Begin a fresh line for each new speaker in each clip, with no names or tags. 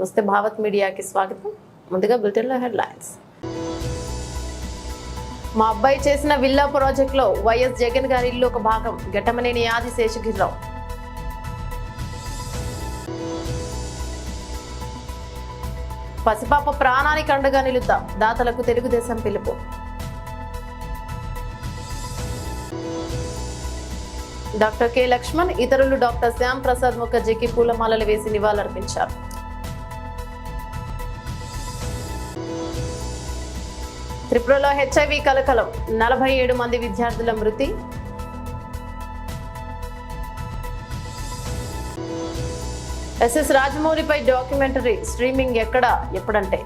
నమస్తే భారత్ మీడియాకి స్వాగతం. ముందుగా బులెటిన్లో హెడ్లైన్స్. మా అబ్బాయి చేసిన విల్లా ప్రాజెక్టులో వైఎస్ జగన్ గారి ఇల్లు ఒక భాగం. ఘట్టమనేని ఆది శేషగిరిరావు. పసిపాప ప్రాణానికి అండగా నిలుద్దాం, దాతలకు తెలుగుదేశం పిలుపు. డాక్టర్ కె లక్ష్మణ్ ఇతరులు డాక్టర్ శ్యామ్ ప్రసాద్ ముఖర్జీకి పూలమాలలు వేసి నివాళులర్పించారు. త్రిపురలో హెచ్ఐవి కలకలం, 47 మంది విద్యార్థుల మృతి. ఎస్ఎస్ రాజమౌళిపై డాక్యుమెంటరీ స్ట్రీమింగ్ ఎక్కడ ఎప్పుడంటే.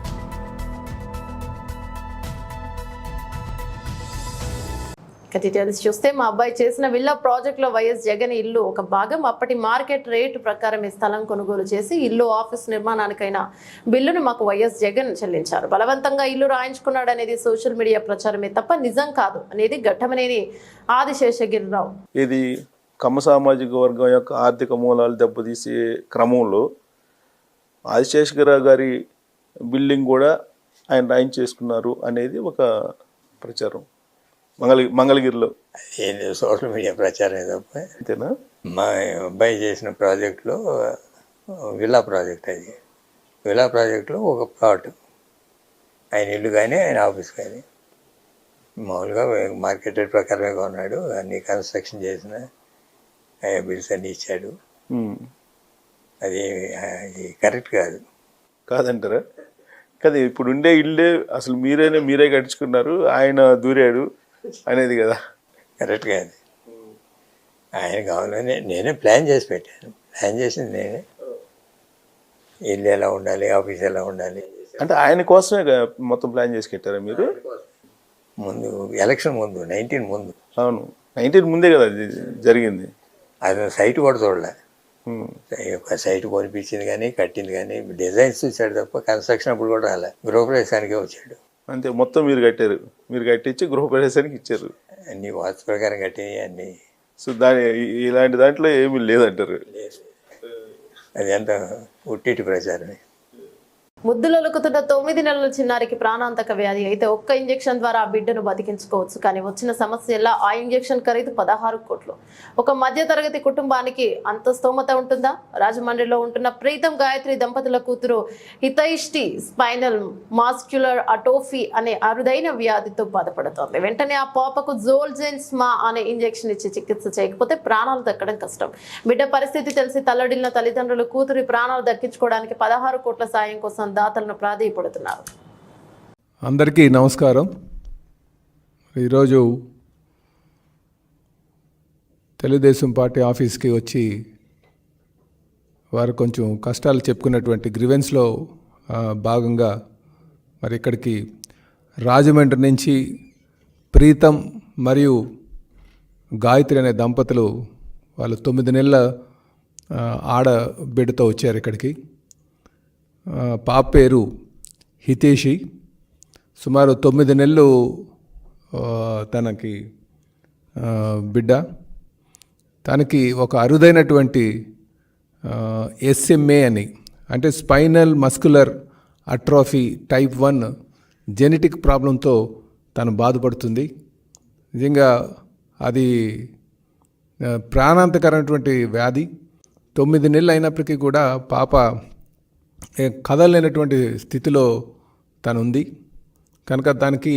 డీటెయిల్స్ చూస్తే మా అబ్బాయి చేసిన విల్లా ప్రాజెక్టులో వైఎస్ జగన్ ఇల్లు ఒక భాగం. అప్పటి మార్కెట్ రేటు ప్రకారం ఈ స్థలం కొనుగోలు చేసి ఇల్లు ఆఫీస్ నిర్మాణానికైనా బిల్లును మాకు వైఎస్ జగన్ చెల్లించారు. బలవంతంగా ఇల్లు రాయించుకున్నాడు అనేది సోషల్ మీడియా ప్రచారమే తప్ప నిజం కాదు అనేది ఘట్టమనేని ఆది శేషగిరిరావు.
ఇది కమ్మ సామాజిక వర్గం యొక్క ఆర్థిక మూలాలు దెబ్బతీసే క్రమంలో ఆదిశేషగిరిరావు గారి బిల్డింగ్ కూడా ఆయన రాయించేసుకున్నారు అనేది ఒక ప్రచారం మంగళగిరిలో.
ఏంటి సోషల్ మీడియా ప్రచారం తప్ప
అంతేనా?
మా అబ్బాయి చేసిన ప్రాజెక్టులో విల్లా ప్రాజెక్ట్, అది విల్లా ప్రాజెక్టులో ఒక ప్లాట్, ఆయన ఇల్లు కానీ ఆయన ఆఫీస్ కానీ మామూలుగా మార్కెట్ రేట్ ప్రకారమే కొన్నాడు. అన్ని కన్స్ట్రక్షన్ చేసిన బిల్స్ అన్నీ ఇచ్చాడు. అది కరెక్ట్
కాదంటారా? కదా ఇప్పుడు ఉండే ఇల్లే అసలు మీరే కట్టించుకున్నారు, ఆయన దూరాడు అనేది కదా.
కరెక్ట్ కాదు. ఆయన కావాలని నేనే ప్లాన్ చేసి పెట్టాను. ప్లాన్ చేసింది నేనే, ఇల్లు ఎలా ఉండాలి, ఆఫీస్ ఎలా ఉండాలి
అంటే ఆయన కోసమే మొత్తం ప్లాన్ చేసి పెట్టారా మీరు?
ముందు ఎలక్షన్ ముందు 19 ముందు.
అవును, 19 ముందే కదా జరిగింది.
అది సైట్ కూడా చూడలే. ఒక సైట్ కొనిపించింది కానీ కట్టింది కానీ డిజైన్స్ చూశాడు తప్ప కన్స్ట్రక్షన్ అప్పుడు కూడా రాలే. గృహప్రవేశానికే వచ్చాడు
అంతే. మొత్తం మీరు కట్టారు, మీరు కట్టించి గృహప్రవేశానికి ఇచ్చారు.
అన్ని వాస్తు ప్రకారం కట్టినవి అన్నీ.
సో ఇలాంటి దాంట్లో ఏమీ లేదంటారు.
అది అంత ఉట్టిటి ప్రచారమే.
ముద్దులొలుకుతున్న 9 నెలల చిన్నారికి ప్రాణాంతక వ్యాధి అయితే ఒక్క ఇంజెక్షన్ ద్వారా ఆ బిడ్డను బతికించుకోవచ్చు. కానీ వచ్చిన సమస్యలా ఆ ఇంజెక్షన్ ఖరీదు 16 కోట్లు. ఒక మధ్యతరగతి కుటుంబానికి అంత స్తోమత ఉంటుందా? రాజమండ్రిలో ఉంటున్న ప్రీతం గాయత్రి దంపతుల కూతురు హితైష్టి స్పైనల్ మాస్క్యులర్ అటోఫీ అనే అరుదైన వ్యాధితో బాధపడుతోంది. వెంటనే ఆ పాపకు జోల్జెన్స్మా అనే ఇంజెక్షన్ ఇచ్చి చికిత్స చేయకపోతే ప్రాణాలు దక్కడం కష్టం. బిడ్డ పరిస్థితి తెలిసి తల్లడిల్లిన తల్లిదండ్రులు కూతురి ప్రాణాలు దక్కించుకోవడానికి 16 కోట్ల సాయం కోసం దాతలను ప్రాధేయపడుతున్నారు.
అందరికీ నమస్కారం. ఈరోజు తెలుగుదేశం పార్టీ ఆఫీస్కి వచ్చి వారు కొంచెం కష్టాలు చెప్పుకున్నటువంటి గ్రీవెన్స్లో భాగంగా మరి ఇక్కడికి రాజమండ్రి నుంచి ప్రీతం మరియు గాయత్రి అనే దంపతులు వాళ్ళు 9 నెలల ఆడబిడ్డతో వచ్చారు ఇక్కడికి. పాప పేరు హితేషి. సుమారు 9 నెలలు తనకి బిడ్డ. తనకి ఒక అరుదైనటువంటి SMA అని, అంటే spinal muscular atrophy type 1 genetic ప్రాబ్లంతో తను బాధపడుతుంది. నిజంగా అది ప్రాణాంతకరమైనటువంటి వ్యాధి. 9 నెలలు అయినప్పటికీ కూడా పాప కదలలేనటువంటి స్థితిలో తను ఉంది. కనుక దానికి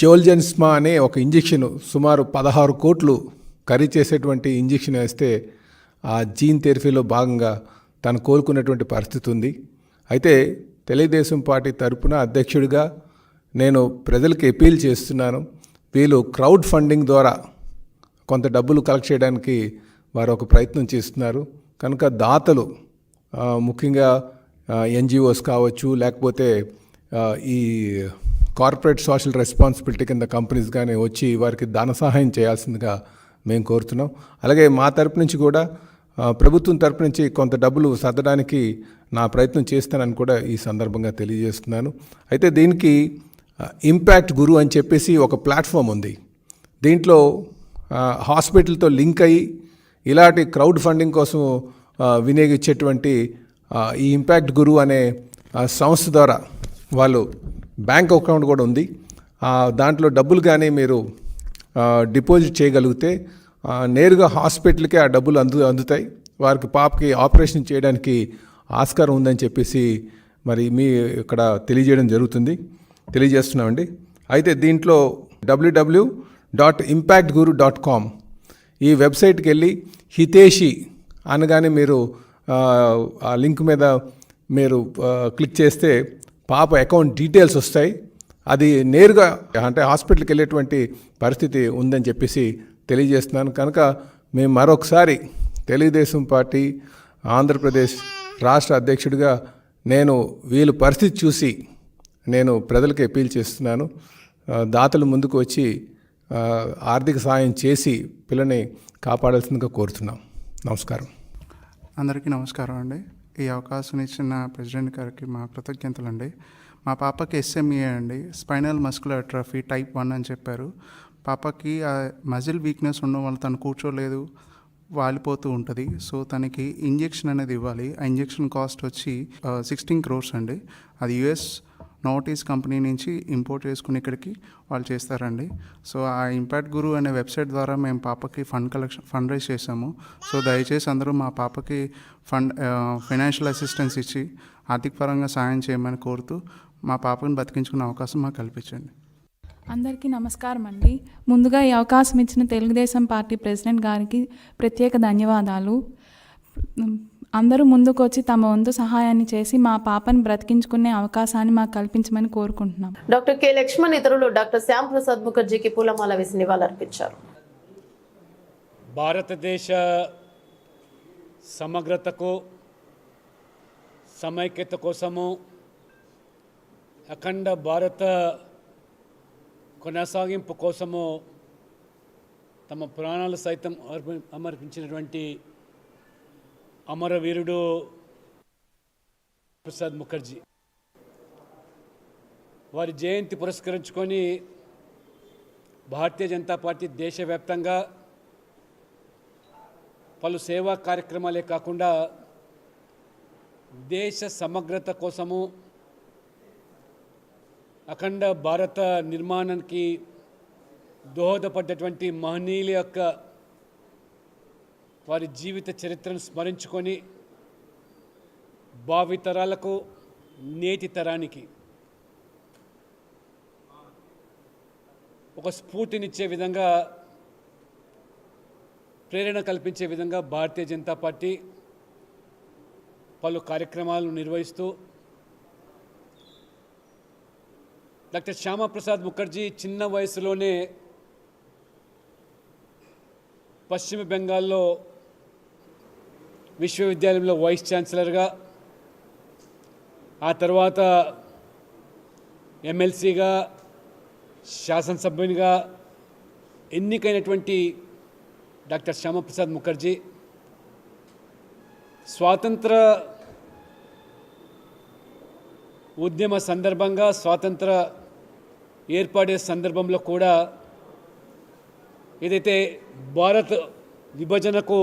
జోల్జెన్స్మా అనే ఒక ఇంజెక్షన్ సుమారు 16 కోట్లు ఖరీదు చేసేటువంటి ఇంజెక్షన్ వేస్తే ఆ జీన్ థెరపీలో భాగంగా తను కోలుకున్నటువంటి పరిస్థితి ఉంది. అయితే తెలుగుదేశం పార్టీ తరపున అధ్యక్షుడిగా నేను ప్రజలకు అపీల్ చేస్తున్నాను. వీళ్ళు క్రౌడ్ ఫండింగ్ ద్వారా కొంత డబ్బులు కలెక్ట్ చేయడానికి వారు ఒక ప్రయత్నం చేస్తున్నారు. కనుక దాతలు ముఖ్యంగా NGOs కావచ్చు, లేకపోతే ఈ కార్పొరేట్ సోషల్ రెస్పాన్సిబిలిటీ కింద కంపెనీస్ కానీ వచ్చి వారికి ధన సహాయం చేయాల్సిందిగా మేము కోరుతున్నాం. అలాగే మా తరపు నుంచి కూడా ప్రభుత్వం తరపు నుంచి కొంత డబ్బులు సర్దడానికి నా ప్రయత్నం చేస్తానని కూడా ఈ సందర్భంగా తెలియజేస్తున్నాను. అయితే దీనికి ఇంపాక్ట్ గురు అని చెప్పేసి ఒక ప్లాట్ఫామ్ ఉంది. దీంట్లో హాస్పిటల్తో లింక్ అయ్యి ఇలాంటి క్రౌడ్ ఫండింగ్ కోసం వినియోగించేటువంటి ఈ ఇంపాక్ట్ గురు అనే సంస్థ ద్వారా వాళ్ళు బ్యాంక్ అకౌంట్ కూడా ఉంది. దాంట్లో డబ్బులు కానీ మీరు డిపాజిట్ చేయగలిగితే నేరుగా హాస్పిటల్కి ఆ డబ్బులు అందుతాయి. వారికి పాపకి ఆపరేషన్ చేయడానికి ఆస్కారం ఉందని చెప్పేసి మరి మీ ఇక్కడ తెలియజేస్తున్నామండి. అయితే దీంట్లో www.impactguru.com ఈ వెబ్సైట్కి వెళ్ళి హితేషి అనగానే మీరు ఆ లింక్ మీద మీరు క్లిక్ చేస్తే పాప అకౌంట్ డీటెయిల్స్ వస్తాయి. అది నేరుగా అంటే హాస్పిటల్కి వెళ్ళేటువంటి పరిస్థితి ఉందని చెప్పేసి తెలియజేస్తున్నాను. కనుక మేము మరొకసారి తెలుగుదేశం పార్టీ ఆంధ్రప్రదేశ్ రాష్ట్ర అధ్యక్షుడిగా నేను వీళ్ళ పరిస్థితి చూసి నేను ప్రజలకు అప్పీల్ చేస్తున్నాను. దాతలు ముందుకు వచ్చి ఆర్థిక సాయం చేసి పిల్లని కాపాడాల్సిందిగా కోరుతున్నాం. నమస్కారం.
అందరికీ నమస్కారం అండి. ఈ అవకాశం ఇచ్చిన ప్రెసిడెంట్ గారికి మా కృతజ్ఞతలు అండి. మా పాపకి SME అండి, స్పైనల్ మస్కులర్ అట్రఫీ టైప్ 1 అని చెప్పారు. పాపకి మజిల్ వీక్నెస్ ఉండడం వల్ల తను కూర్చోలేదు, వాలిపోతూ ఉంటుంది. సో తనకి ఇంజెక్షన్ అనేది ఇవ్వాలి. ఆ ఇంజెక్షన్ కాస్ట్ వచ్చి 16 crores అండి. అది US నోటీస్ కంపెనీ నుంచి ఇంపోర్ట్ చేసుకుని ఇక్కడికి వాళ్ళు చేస్తారండి. సో ఆ ఇంపాక్ట్ గురు అనే వెబ్సైట్ ద్వారా మేము పాపకి ఫండ్ రైజ్ చేసాము. సో దయచేసి అందరూ మా పాపకి ఫైనాన్షియల్ అసిస్టెన్స్ ఇచ్చి ఆర్థిక పరంగా సాయం చేయమని కోరుతూ మా పాపని బతికించుకునే అవకాశం మాకు కల్పించండి.
అందరికీ నమస్కారం అండి. ముందుగా ఈ అవకాశం ఇచ్చిన తెలుగుదేశం పార్టీ ప్రెసిడెంట్ గారికి ప్రత్యేక ధన్యవాదాలు. అందరూ ముందుకు వచ్చి తమ వంతు సహాయాన్ని చేసి మా పాపను బ్రతికించుకునే అవకాశాన్ని మాకు కల్పించమని కోరుకుంటున్నాం.
డాక్టర్ కె లక్ష్మణ్ ఇతరులు డాక్టర్ శ్యామ్ ప్రసాద్ ముఖర్జీకి పూలమాల వేసి నివాళులర్పించారు.
భారతదేశ సమగ్రతకు సమైక్యత కోసము అఖండ భారత కొనసాగింపు కోసము తమ ప్రాణాలు సైతం అమర్పించినటువంటి అమరవీరుడు ప్రసాద్ ముఖర్జీ వారి జయంతి పురస్కరించుకొని భారతీయ జనతా పార్టీ దేశవ్యాప్తంగా పలు సేవా కార్యక్రమాలే కాకుండా దేశ సమగ్రత కోసము అఖండ భారత నిర్మాణానికి దోహదపడ్డటువంటి మహనీయుల యొక్క వారి జీవిత చరిత్రను స్మరించుకొని భావితరాలకు నేటి తరానికి ఒక స్ఫూర్తినిచ్చే విధంగా ప్రేరణ కల్పించే విధంగా భారతీయ జనతా పార్టీ పలు కార్యక్రమాలను నిర్వహిస్తూ డాక్టర్ శ్యామప్రసాద్ ముఖర్జీ చిన్న వయసులోనే పశ్చిమ బెంగాల్లో విశ్వవిద్యాలయంలో వైస్ ఛాన్సలర్గా, ఆ తర్వాత ఎమ్మెల్సీగా, శాసనసభ్యునిగా ఎన్నికైనటువంటి డాక్టర్ శ్యామప్రసాద్ ముఖర్జీ స్వాతంత్ర ఉద్యమ సందర్భంగా, స్వాతంత్ర ఏర్పడే సందర్భంలో కూడా ఏదైతే భారత్ విభజనకు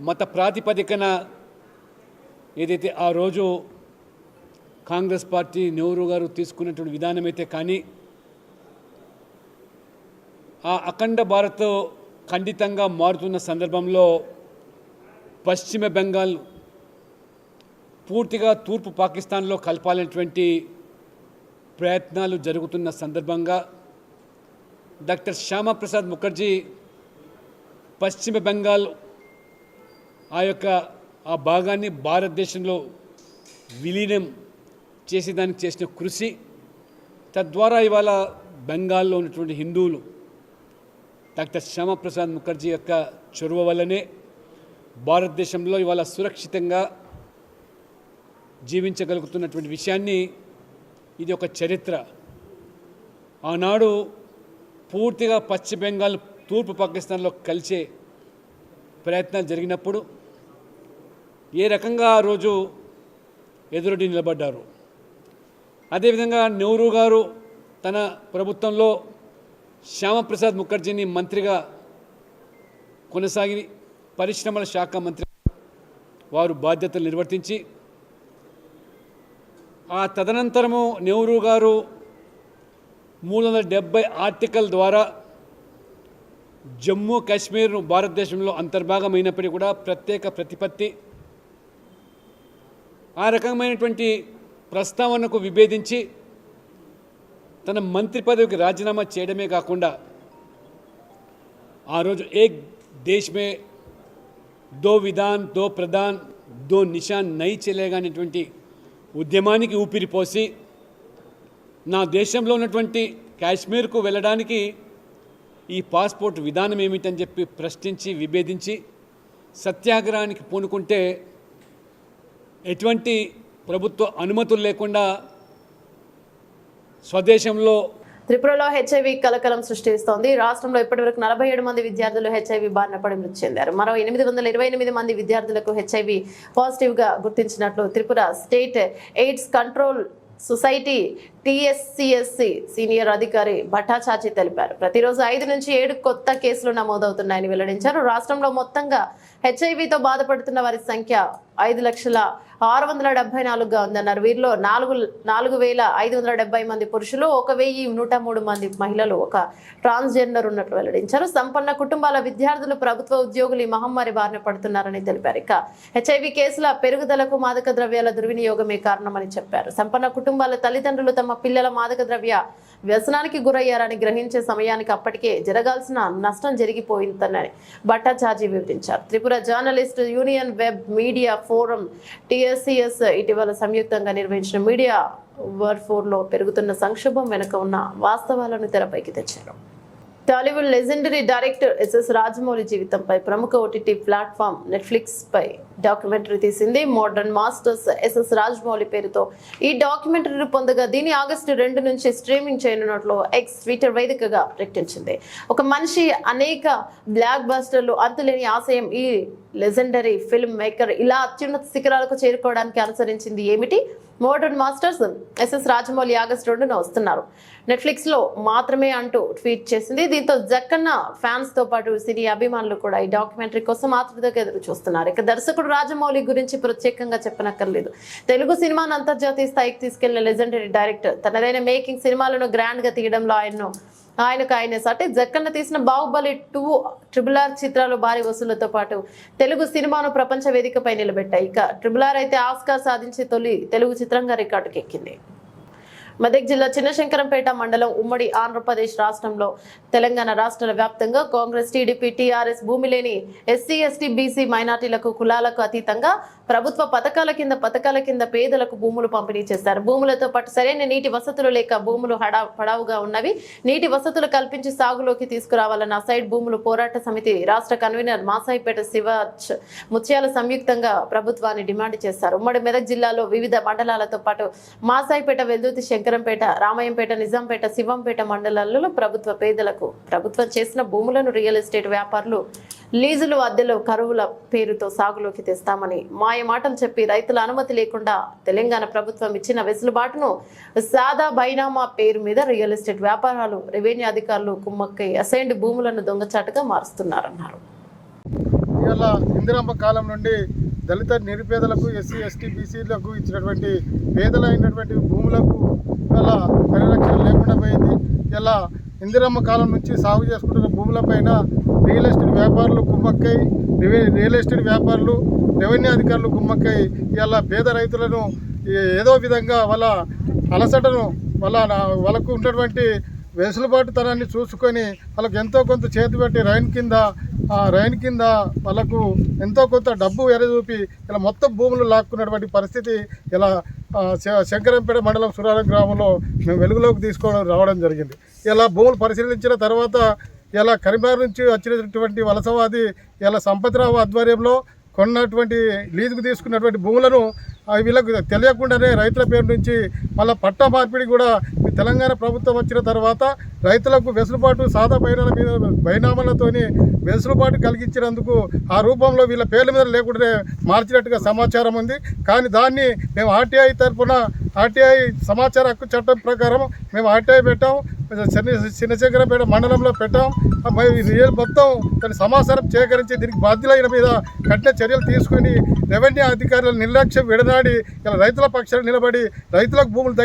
మత ప్రాతిపదికన ఏదైతే ఆ రోజు కాంగ్రెస్ పార్టీ నెహ్రూ గారు తీసుకున్నటువంటి విధానమైతే కానీ ఆ అఖండ భారత్ ఖండితంగా మారుతున్న సందర్భంలో పశ్చిమ బెంగాల్ పూర్తిగా తూర్పు పాకిస్తాన్లో కలపాలనేటువంటి ప్రయత్నాలు జరుగుతున్న సందర్భంగా డాక్టర్ శ్యామప్రసాద్ ముఖర్జీ పశ్చిమ బెంగాల్ ఆ భాగాన్ని భారతదేశంలో విలీనం చేసేదానికి చేసిన కృషి, తద్వారా ఇవాళ బెంగాల్లో ఉన్నటువంటి హిందువులు డాక్టర్ శ్యామప్రసాద్ ముఖర్జీ యొక్క చొరవ వల్లనే భారతదేశంలో ఇవాళ సురక్షితంగా జీవించగలుగుతున్నటువంటి విషయాన్ని ఇది ఒక చరిత్ర. ఆనాడు పూర్తిగా పశ్చిమ బెంగాల్ తూర్పు పాకిస్తాన్లో కలిసే ప్రయత్నాలు జరిగినప్పుడు ఏ రకంగా ఆ రోజు ఎదురొడ్డి నిలబడ్డారు. అదేవిధంగా నెహ్రూ గారు తన ప్రభుత్వంలో శ్యామప్రసాద్ ముఖర్జీని మంత్రిగా కొనసాగి పరిశ్రమల శాఖ మంత్రి వారు బాధ్యతలు నిర్వర్తించి ఆ తదనంతరము నెహ్రూ గారు 370 ఆర్టికల్ ద్వారా జమ్మూ కాశ్మీర్ను భారతదేశంలో అంతర్భాగమైనప్పటికీ కూడా ప్రత్యేక ప్రతిపత్తి ఆ రకమైనటువంటి ప్రస్తావనకు విభేదించి తన మంత్రి పదవికి రాజీనామా చేయడమే కాకుండా ఆ రోజు ఏక్ దేశ్ మే దో విధాన్ దో ప్రధాన్ దో నిషాన్ నై చలేగా అనేటువంటి ఉద్యమానికి ఊపిరిపోసి నా దేశంలో ఉన్నటువంటి కాశ్మీర్కు వెళ్ళడానికి ఈ పాస్పోర్ట్ విధానం ఏమిటని చెప్పి ప్రశ్నించి విభేదించి సత్యాగ్రహానికి పూనుకుంటే ఎటువంటి ప్రభుత్వ అనుమతులు లేకుండా స్వదేశంలో
త్రిపురలో హెచ్ఐవి కలకలం సృష్టిస్తోంది. రాష్ట్రంలో ఇప్పటివరకు 47 మంది విద్యార్థులు హెచ్ఐవి బారిన పడి మృతి చెందారు. మరో 828 మంది విద్యార్థులకు హెచ్ఐవి పాజిటివ్గా గుర్తించినట్లు Tripura state AIDS control society TSCSC senior అధికారి భట్టాచార్జీ తెలిపారు. ప్రతిరోజు 5 నుంచి 7 కొత్త కేసులు నమోదవుతున్నాయని వెల్లడించారు. రాష్ట్రంలో మొత్తంగా హెచ్ఐవితో బాధపడుతున్న వారి సంఖ్య 5,674,000గా ఉందన్నారు. వీరిలో 4,570 మంది పురుషులు, 1,103 మంది మహిళలు, ఒక ట్రాన్స్జెండర్ ఉన్నట్లు వెల్లడించారు. సంపన్న కుటుంబాల విద్యార్థులు, ప్రభుత్వ ఉద్యోగులు ఈ మహమ్మారి బారిన పడుతున్నారని తెలిపారు. ఇక హెచ్ఐవి కేసుల పెరుగుదలకు మాదక ద్రవ్యాల దుర్వినియోగమే కారణమని చెప్పారు. సంపన్న కుటుంబాల తల్లిదండ్రులు తమ పిల్లల మాదక ద్రవ్య వ్యసనానికి గురయ్యారని గ్రహించే సమయానికి అప్పటికే జరగాల్సిన నష్టం జరిగిపోయిందని భట్టాచార్జీ వివరించారు. Tripura journalist union web media forum TSCS ఇటీవల సంయుక్తంగా నిర్వహించిన మీడియా వర్ఫోర్లో పెరుగుతున్న సంక్షోభం వెనుక ఉన్న వాస్తవాలను తెరపైకి తెచ్చారు. Tollywood legendary director S S Rajamouli జీవితంపై ప్రముఖ ఓటీటీ ప్లాట్ఫామ్ నెట్ఫ్లిక్స్ పై డాక్యుమెంటరీ తీసింది. మోడర్న్ మాస్టర్స్ ఎస్ఎస్ రాజమౌళి పేరుతో ఈ డాక్యుమెంటరీ రూపొందగా దీన్ని ఆగస్టు 2 నుంచి స్ట్రీమింగ్ చేయనున్నట్లు ఎక్స్ ట్విట్టర్ వేదికగా ప్రకటించింది. ఒక మనిషి అనేక బ్లాక్ బస్టర్లు, అంతులేని ఆశయం. ఈ లెజెండరీ ఫిల్మ్ మేకర్ ఇలా అత్యున్నత శిఖరాలకు చేరుకోవడానికి అనుసరించింది ఏమిటి? Modern masters SS Rajamouli August 2న వస్తున్నారు, నెట్ఫ్లిక్స్ లో మాత్రమే అంటూ ట్వీట్ చేసింది. దీంతో జక్కన్న ఫ్యాన్స్ తో పాటు సినీ అభిమానులు కూడా ఈ డాక్యుమెంటరీ కోసం ఆతృతగా ఎదురు చూస్తున్నారు. ఇక దర్శకుడు రాజమౌళి గురించి ప్రత్యేకంగా చెప్పనక్కర్లేదు. తెలుగు సినిమాను అంతర్జాతీయ స్థాయికి తీసుకెళ్లిన లెజెండరీ డైరెక్టర్. తనదైన మేకింగ్ సినిమాలను గ్రాండ్ గా తీయడంలో ఆయనకు సాటి జక్కన్న తీసిన బాహుబలి 2, RRR చిత్రాలు భారీ వసూళ్లతో పాటు తెలుగు సినిమాను ప్రపంచ వేదికపై నిలబెట్టాయి. ఇక RRR అయితే ఆస్కార్ సాధించే తొలి తెలుగు చిత్రంగా రికార్డుకి ఎక్కింది. మెదక్ జిల్లా చిన్నశంకరంపేట మండలం ఉమ్మడి ఆంధ్రప్రదేశ్ రాష్ట్రంలో తెలంగాణ రాష్ట్రాల వ్యాప్తంగా కాంగ్రెస్, టీడీపీ, టీఆర్ఎస్ భూమి లేని ఎస్సీ, ఎస్టీ, బీసీ, మైనార్టీలకు, కులాలకు అతీతంగా ప్రభుత్వ పథకాల కింద పేదలకు భూములు పంపిణీ చేశారు. భూములతో పాటు సరైన నీటి వసతులు లేక భూములు పడావుగా ఉన్నవి. నీటి వసతులు కల్పించి సాగులోకి తీసుకురావాలన్న సైడ్ భూములు పోరాట సమితి రాష్ట్ర కన్వీనర్ మాసాయిపేట శివాజ్ ముత్యాల సంయుక్తంగా ప్రభుత్వాన్ని డిమాండ్ చేశారు. ఉమ్మడి మెదక్ జిల్లాలో వివిధ మండలాలతో పాటు మాసాయిపేట, వెల్దుర్తి, శంకరంపేట, రామయ్యంపేట, నిజాంపేట, శివంపేట మండలాలలో ప్రభుత్వం చేసిన భూములను రియల్ ఎస్టేట్ వ్యాపారులు లీజులు, అద్దెలు, కరువుల పేరుతో సాగులోకి తెస్తామని మాయ మాటలు చెప్పి రైతుల అనుమతి లేకుండా తెలంగాణ ప్రభుత్వం ఇచ్చిన వెసులుబాటును సాదా బైనామా పేరు మీద రియల్ ఎస్టేట్ వ్యాపారాలు, రెవెన్యూ అధికారులు కుమ్మక్కై అసైన్డ్ భూములను దొంగచాటుగా మారుస్తున్నారన్నారు.
ఇవాళ ఇందిరమ్మ కాలం నుండి దళిత నిరుపేదలకు, ఎస్సీ, ఎస్టీ, బీసీలకు ఇచ్చినటువంటి పేదలైనటువంటి భూములకు ఇలా పరిరక్షణ లేకుండా పోయింది. ఇలా ఇందిరమ్మ కాలం నుంచి సాగు చేసుకుంటున్న భూములపైన రియల్ ఎస్టేట్ వ్యాపారులు కుమ్మక్కై, రెవెన్యూ అధికారులు కుమ్మక్కై ఇలా పేద రైతులను ఏదో విధంగా వాళ్ళ అలసటను వాళ్ళకు ఉన్నటువంటి వెసులుబాటుతనాన్ని చూసుకొని వాళ్ళకు ఎంతో కొంత చేతి పెట్టి రైన్ కింద వాళ్ళకు ఎంతో కొంత డబ్బు ఎరచూపి ఇలా మొత్తం భూములు లాక్కున్నటువంటి పరిస్థితి ఇలా శంకరంపేట మండలం సురారం గ్రామంలో మేము వెలుగులోకి రావడం జరిగింది. ఇలా భూములు పరిశీలించిన తర్వాత ఇలా కరీంనగర్ నుంచి వచ్చినటువంటి వలసవాది ఇలా సంపత్రావు ఆధ్వర్యంలో కొన్నటువంటి లీజుకు తీసుకున్నటువంటి భూములను వీళ్ళకు తెలియకుండానే రైతుల పేరు నుంచి మళ్ళీ పట్టా మార్పిడి కూడా తెలంగాణ ప్రభుత్వం వచ్చిన తర్వాత రైతులకు వెసులుబాటు సాదా బైనామాలతోని వెసులుబాటు కలిగించినందుకు ఆ రూపంలో వీళ్ళ పేర్ల మీద లేకుండానే మార్చినట్టుగా సమాచారం ఉంది. కానీ దాన్ని మేము ఆర్టీఐ తరఫున ఆర్టీఐ సమాచార హక్కు చట్టం ప్రకారం మేము ఆర్టీఐ పెట్టాము. చిన్నశంకరపేట మండలంలో పెట్టాం. మొత్తం దాని సమాచారం సేకరించి దీనికి బాధ్యులైన మీద కఠిన చర్యలు తీసుకొని రెవెన్యూ అధికారుల నిర్లక్ష్యం విడనాడి ఇలా రైతుల పక్షాన నిలబడి రైతులకు భూములు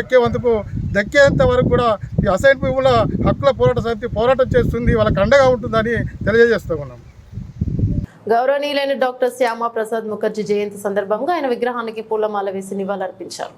దక్కేంత వరకు కూడా ఈ అసైన్ భూముల హక్కుల పోరాట సమితి పోరాటం చేస్తుంది, వాళ్ళకి అండగా ఉంటుందని తెలియజేస్తూ ఉన్నాం.
గౌరవనీయులైన డాక్టర్ శ్యామా ప్రసాద్ ముఖర్జీ జయంతి సందర్భంగా ఆయన విగ్రహానికి పూలమాల వేసి నివాళులర్పించారు.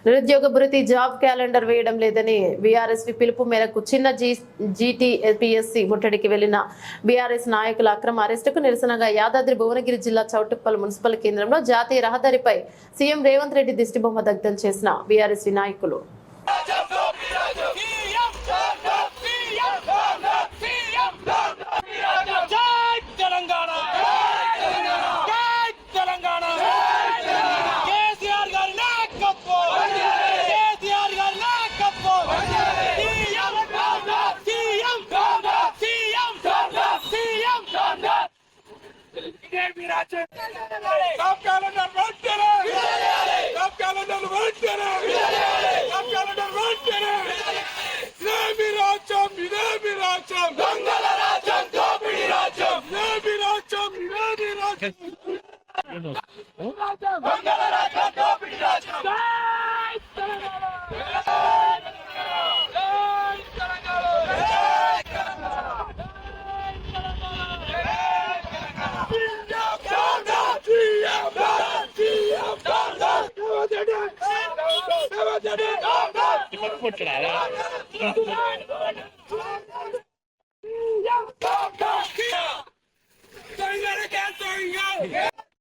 నిరుద్యోగ భృతి జాబ్ క్యాలెండర్ వేయడం లేదని బీఆర్ఎస్ పిలుపు మేరకు చిన్న జీటీపీఎస్సీ ముట్టడికి వెళ్లిన బీఆర్ఎస్ నాయకుల అక్రమ అరెస్టుకు నిరసనగా యాదాద్రి భువనగిరి జిల్లా చౌటుప్పల్ మున్సిపల్ కేంద్రంలో జాతీయ రహదారిపై సీఎం రేవంత్ రెడ్డి దిష్టిబొమ్మ దగ్ధం చేసిన బీఆర్ఎస్ నాయకులు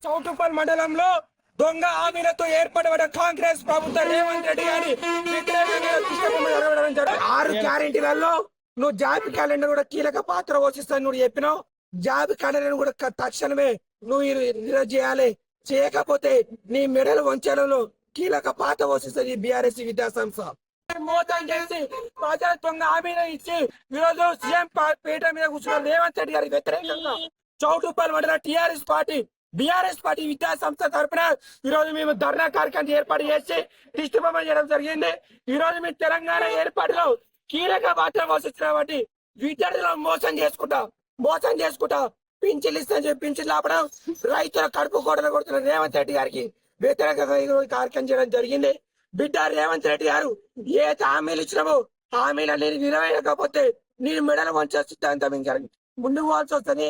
చౌటుప్పల్ మండలంలో దొంగ హామీలతో ఏర్పడిన కాంగ్రెస్ ప్రభుత్వం రేవంత్ రెడ్డి గారి వ్యతిరేకంగా 6 గ్యారెంటీలలో నువ్వు జాబ్ క్యాలెండర్ కూడా కీలక పాత్ర పోషిస్తాను నువ్వు చెప్పినావు. జాబ్ క్యాలెండర్ కూడా తక్షణమే నువ్వు నిర్వహణ చేయాలి. చేయకపోతే నీ మెడలు వంచడంలో కీలక పాత్ర పోషిస్తుంది ఈ బీఆర్ఎస్ విద్యా సంస్థ. మోసం చేసి ప్రజాత్వంగ హామీలు ఇచ్చి ఈరోజు సీఎం పీఠ మీద కూర్చున్న రేవంత్ రెడ్డి గారికి వ్యతిరేకంగా చౌటుప్పల్ మండల టీఆర్ఎస్ పార్టీ బీఆర్ఎస్ పార్టీ విద్యా సంస్థ తరఫున ఈ రోజు మేము ధర్నా కార్యక్రమం ఏర్పాటు చేసి దిష్టిబొమ్మ చేయడం జరిగింది. ఈ రోజు మీ తెలంగాణ ఏర్పాటులో కీలక పాత్ర పోషిస్తున్న కాబట్టి విద్యార్థులను మోసం చేసుకుంటా పింఛన్లు ఇస్తాను చెప్పి పింఛన్లు ఆపడం, రైతుల కడుపు కోటలు కొడుతున్న రేవంత్ రెడ్డి గారికి వ్యతిరేకంగా ఈ రోజు కార్యక్రమం చేయడం జరిగింది. బిడ్డ రేవంత్ రెడ్డి గారు ఏ హామీలు ఇచ్చినామో హామీలు నేను నెరవేరకపోతే నేను మెడలు వంచే సిద్ధాంతం ముందుకు పోవాల్సి వస్తుంది.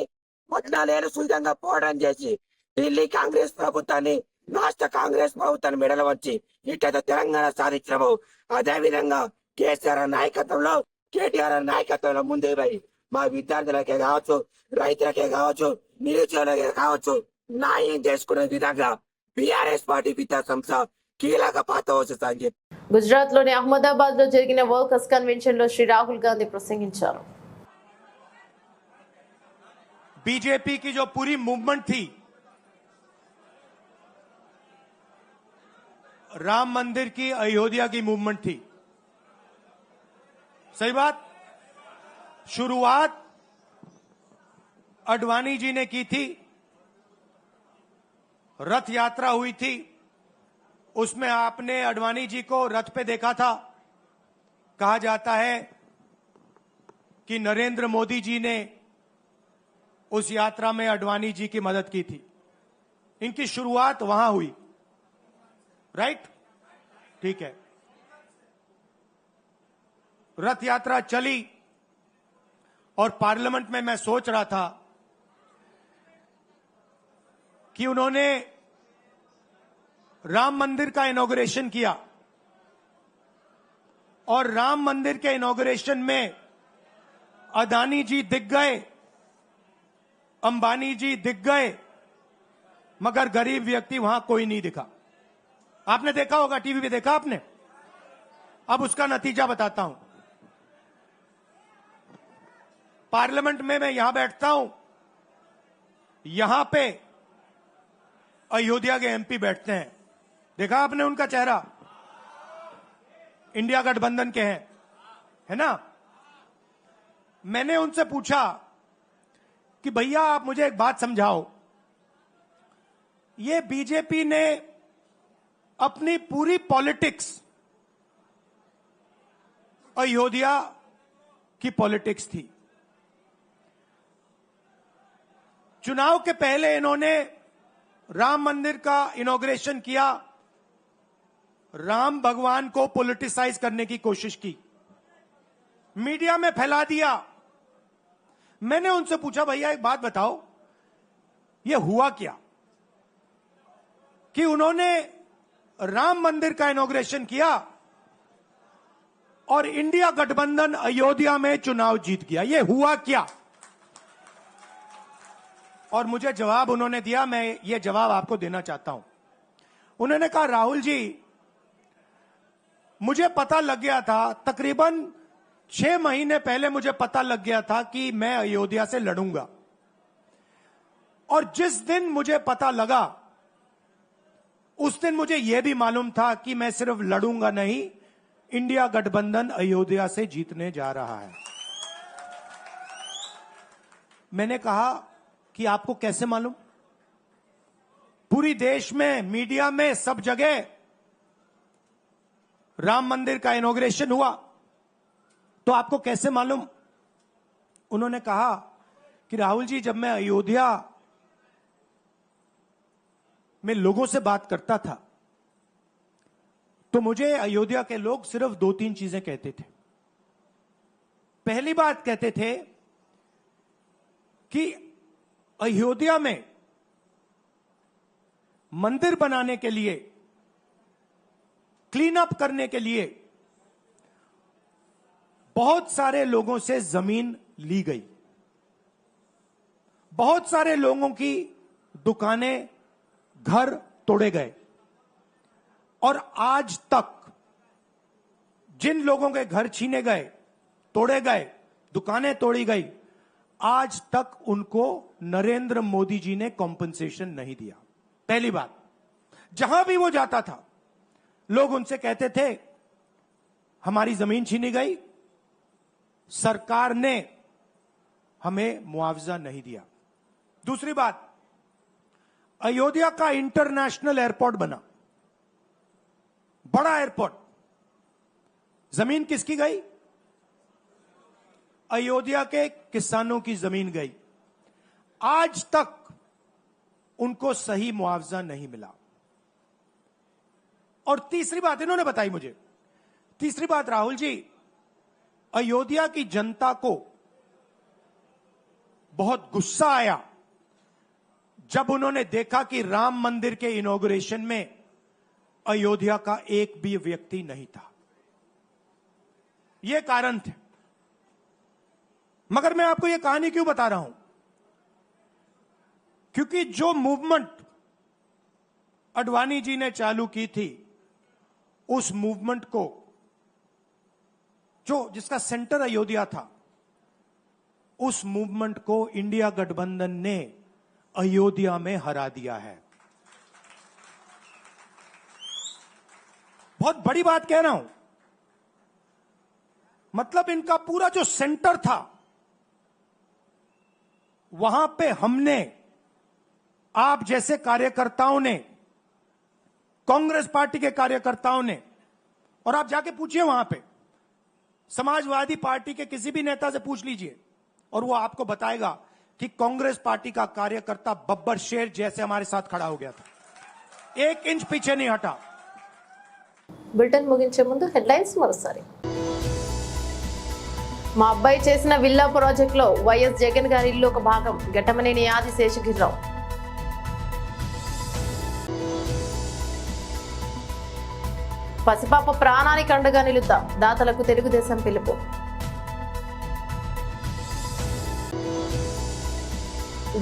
14 ఏళ్ళు సులభంగా పోరాటం చేసి ఢిల్లీ కాంగ్రెస్ ప్రభుత్వాన్ని రాష్ట్ర కాంగ్రెస్ ప్రభుత్వాన్ని మెడలు వచ్చి ఇట్లయితే తెలంగాణ సాధించడము అదే విధంగా కేసీఆర్ నాయకత్వంలో కేటీఆర్ నాయకత్వంలో ముందే పోయి మా విద్యార్థులకే కావచ్చు, రైతులకే కావచ్చు, నిరుద్యోగులకే కావచ్చు న్యాయం చేసుకునే విధంగా బీఆర్ఎస్ పార్టీ విద్యా సంస్థ కీలక పాత్ర వహిస్తుందని చెప్పి
గుజరాత్ లోని అహ్మదాబాద్ లో జరిగిన వర్కర్స్ కన్వెన్షన్ లో శ్రీ రాహుల్ గాంధీ ప్రసంగించారు.
बीजेपी की जो पूरी मूवमेंट थी, राम मंदिर की, अयोध्या की मूवमेंट थी, सही बात। शुरुआत अडवाणी जी ने की थी, रथ यात्रा हुई थी, उसमें आपने अडवाणी जी को रथ पे देखा था। कहा जाता है कि नरेंद्र मोदी जी ने उस यात्रा में अडवाणी जी की मदद की थी। इनकी शुरुआत वहां हुई, राइट? ठीक है। रथ यात्रा चली और पार्लियामेंट में मैं सोच रहा था कि उन्होंने राम मंदिर का इनॉग्रेशन किया और राम मंदिर के इनॉग्रेशन में अदानी जी दिख गए, अंबानी जी दिख गए, मगर गरीब व्यक्ति वहां कोई नहीं दिखा। आपने देखा होगा, टीवी पे देखा आपने। अब उसका नतीजा बताता हूं। पार्लियामेंट में मैं यहां बैठता हूं, यहां पे अयोध्या के एमपी बैठते हैं, देखा आपने उनका चेहरा, इंडिया गठबंधन के हैं, है ना। मैंने उनसे पूछा कि भैया आप मुझे एक बात समझाओ, ये बीजेपी ने अपनी पूरी पॉलिटिक्स अयोध्या की पॉलिटिक्स थी। चुनाव के पहले इन्होंने राम मंदिर का इनॉग्रेशन किया, राम भगवान को पॉलिटिसाइज करने की कोशिश की, मीडिया में फैला दिया। मैंने उनसे पूछा भैया एक बात बताओ, यह हुआ क्या कि उन्होंने राम मंदिर का इनॉग्रेशन किया और इंडिया गठबंधन अयोध्या में चुनाव जीत गया, यह हुआ क्या। और मुझे जवाब उन्होंने दिया, मैं ये जवाब आपको देना चाहता हूं। उन्होंने कहा राहुल जी, मुझे पता लग गया था, तकरीबन 6 महीने पहले मुझे पता लग गया था कि मैं अयोध्या से लड़ूंगा, और जिस दिन मुझे पता लगा उस दिन मुझे यह भी मालूम था कि मैं सिर्फ लड़ूंगा नहीं, इंडिया गठबंधन अयोध्या से जीतने जा रहा है। मैंने कहा कि आपको कैसे मालूम? पूरी देश में, मीडिया में, सब जगह राम मंदिर का इनॉग्रेशन हुआ, तो आपको कैसे मालूम? उन्होंने कहा कि राहुल जी, जब मैं अयोध्या में लोगों से बात करता था तो मुझे अयोध्या के लोग सिर्फ 2-3 चीजें कहते थे। पहली बात कहते थे कि अयोध्या में मंदिर बनाने के लिए, क्लीन अप करने के लिए बहुत सारे लोगों से जमीन ली गई, बहुत सारे लोगों की दुकानें, घर तोड़े गए, और आज तक जिन लोगों के घर छीने गए, तोड़े गए, दुकानें तोड़ी गई, आज तक उनको नरेंद्र मोदी जी ने कॉम्पनसेशन नहीं दिया। पहली बात, जहां भी वो जाता था लोग उनसे कहते थे हमारी जमीन छीनी गई, सरकार ने हमें मुआवजा नहीं दिया। दूसरी बात, अयोध्या का इंटरनेशनल एयरपोर्ट बना, बड़ा एयरपोर्ट, जमीन किसकी गई? अयोध्या के किसानों की जमीन गई, आज तक उनको सही मुआवजा नहीं मिला। और तीसरी बात इन्होंने बताई मुझे, तीसरी बात, राहुल जी, अयोध्या की जनता को बहुत गुस्सा आया जब उन्होंने देखा कि राम मंदिर के इनॉग्रेशन में अयोध्या का एक भी व्यक्ति नहीं था। यह कारण थे। मगर मैं आपको यह कहानी क्यों बता रहा हूं? क्योंकि जो मूवमेंट अडवाणी जी ने चालू की थी, उस मूवमेंट को, जिसका सेंटर अयोध्या था, उस मूवमेंट को इंडिया गठबंधन ने अयोध्या में हरा दिया है। बहुत बड़ी बात कह रहा हूं। मतलब इनका पूरा जो सेंटर था, वहां पे हमने, आप जैसे कार्यकर्ताओं ने, कांग्रेस पार्टी के कार्यकर्ताओं ने, और आप जाके पूछिए वहां पे, समाजवादी पार्टी के किसी भी नेता से पूछ लीजिए और वो आपको बताएगा कि कांग्रेस पार्टी का कार्यकर्ता बब्बर शेर जैसे हमारे साथ खड़ा हो गया था, 1 इंच पीछे नहीं हटा।
బులెటిన్ ముగించే ముందు హెడ్లైన్స్ మరోసారి. మా అబ్బాయి చేసిన విల్లా ప్రాజెక్టులో వైఎస్ జగన్ గారి ఇల్లు ఒక భాగం, ఘటమనేని ఆది శేషగిరిరావు. పసిపాప ప్రాణానికి అండగా నిలుద్దాం, దాతలకు తెలుగుదేశం పిలుపు.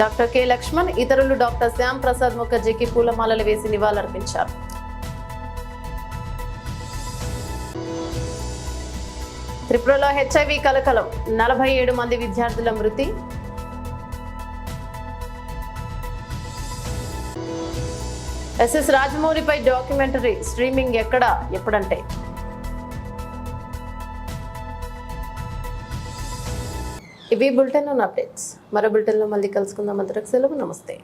డాక్టర్ కె లక్ష్మణ్, ఇతరులు డాక్టర్ శ్యామ్ ప్రసాద్ ముఖర్జీకి పూలమాలలు వేసి నివాళులర్పించారు. త్రిపురలో హెచ్ఐవి కలకలం, 47 మంది విద్యార్థుల మృతి. ఎస్ఎస్ రాజమౌళిపై డాక్యుమెంటరీ స్ట్రీమింగ్ ఎక్కడ ఎప్పుడంటే. ఇవి బులెటిన్ అప్డేట్స్. మరో బులెటిన్లో మళ్ళీ కలుసుకుందాం. అంతవరకు సెలవు. నమస్తే.